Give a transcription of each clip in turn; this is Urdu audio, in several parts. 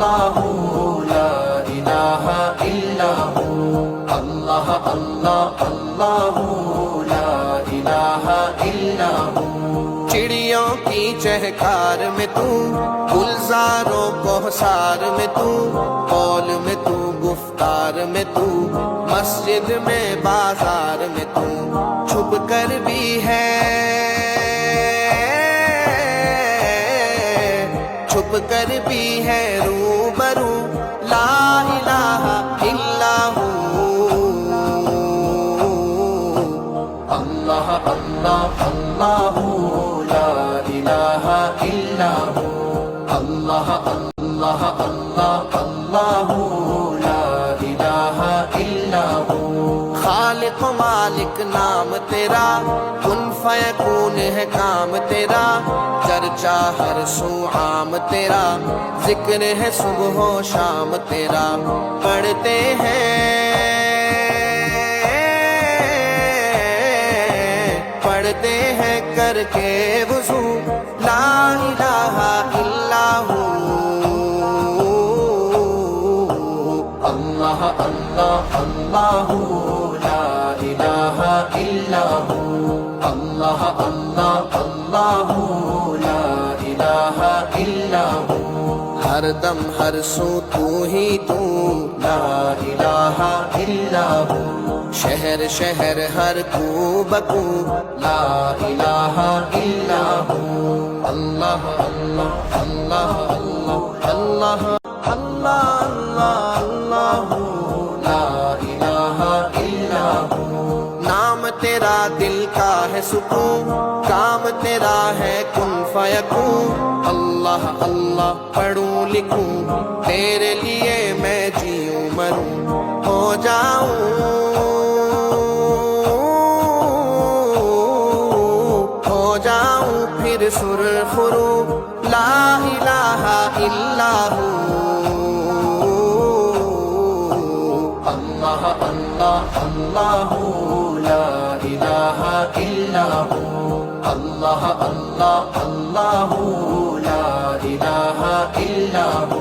اللہ لا الہ الا ہو، اللہ اللہ اللہ لا الہ الا ہو۔ چڑیوں کی چہکار میں تو، گلزاروں کوثار میں تو، قول میں تو گفتار میں تو، مسجد میں بازار میں تو، چھپ کر بھی ہے چھپ کر بھی ہے روبرو، لا الہ الا ہو، اللہ اللہ اللہ لا الہ الا ہو، اللہ اللہ اللہ اللہ لا الہ الا ہو۔ خالق و مالک نام تیرا، کن فیکون ہے کام تیرا، چرچا ہر سو عام تیرا، ذکر ہے صبح و شام تیرا، پڑھتے ہیں کر کے وضو، لا الہ الا ہو، اللہ اللہ اللہ لا الہ الا ہو، اللہ اللہ اللہ لا الہ الا ہو۔ ہر دم ہر سو تو ہی تو، لا الہ الا ہو، شہر شہر ہر کو بکو، لا الہ الا ہو، اللہ اللہ اللہ اللہ اللہ اللہ اللہ لا الہ الا ہو۔ نام تیرا دل کا ہے سکون، کام تیرا ہے کن فیکون، اللہ اللہ پڑھوں لکھوں، تیرے لیے میں جیوں مروں، ہو جاؤں پھر سرخرو، لا الہ الا ہو، اللہ اللہ اللہ لا الہ الا ہو، اللہ اللہ اللہ لا الہ الا ہو۔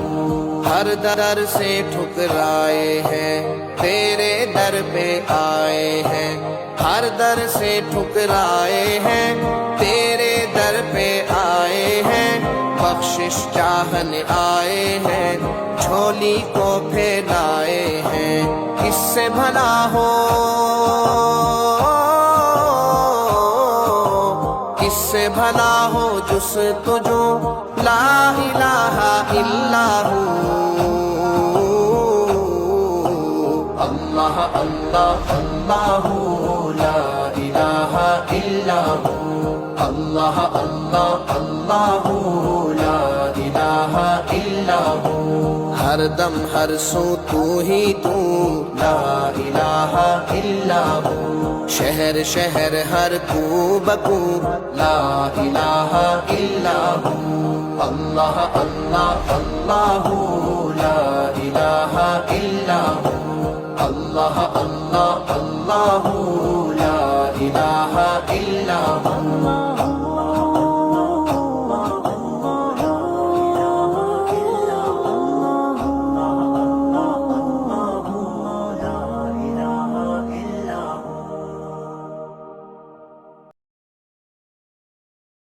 ہر در سے ٹھکرائے ہیں، تیرے در پہ آئے ہیں، ہر در سے ٹھکرائے ہیں، تیرے در پہ آئے ہیں، بخشش چاہنے آئے ہیں، جھولی کو پھیلائے ہیں، کس سے بھلا ہو کس سے بھلا ہو جستجو، لا الہ الا ہو، اللہ اللہ اللہ لا الہ الا ہو، اللہ اللہ اللہ لا الہ الا ہو۔ ہر دم ہر سو تو ہی تو، لا الہ الا ہو، شہر شہر ہر کو بکو، لا الہ الا ہو، اللہ اللہ اللہ لا الہ الا ہو، اللہ اللہ اللہ لا الہ الا ہو۔